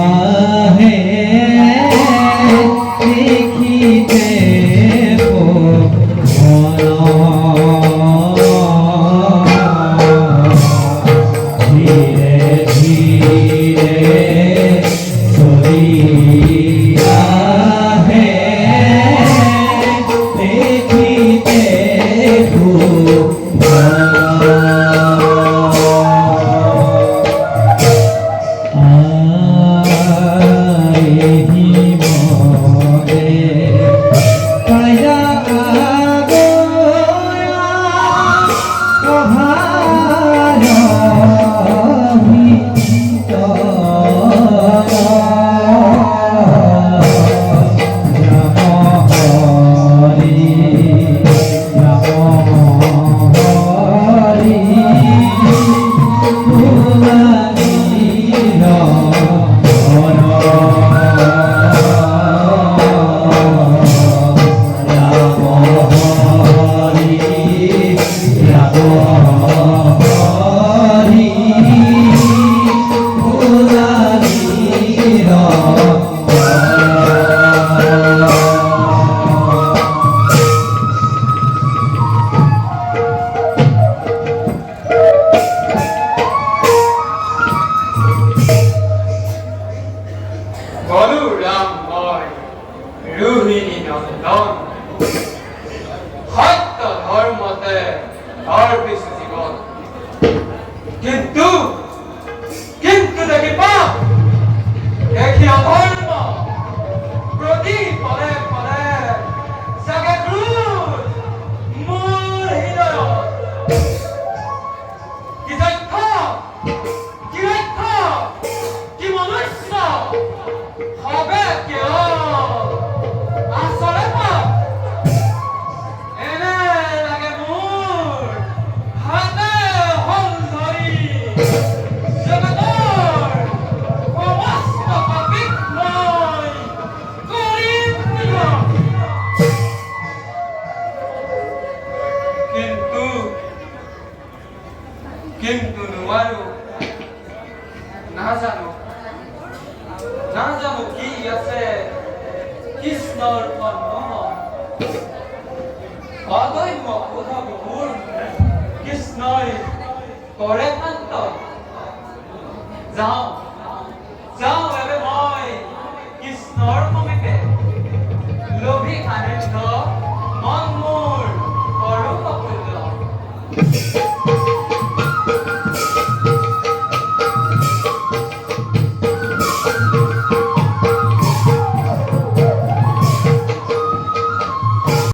আহে দেখিতে ধীরে ধীরে চলি আহে দেখিতে রোহিণী নন্দন সত্য ধর্মতে অর্পিত জীবন কিন্তু কিন্তু দেখিবা দেখি অধর্ম প্রতি পদে পদে জাগে ক্ৰোধ মোৰ হৃদয়ত কি তথ্য কি লক্ষ্য কি মনুষ্য হবে কিয় আসলে পাপ এনে লাগে মোৰ হাতে হল ধৰি জগতৰ সমস্ত পাপীক মই কৰিম নিধন। কিন্তু নোৱাৰো নাজানো নাজানো কি আছে কৃষ্ণৰ মনত অদম্য কোধা বহুৰ কৃষ্ণই কৰে শান্ত যাওঁ যাওঁ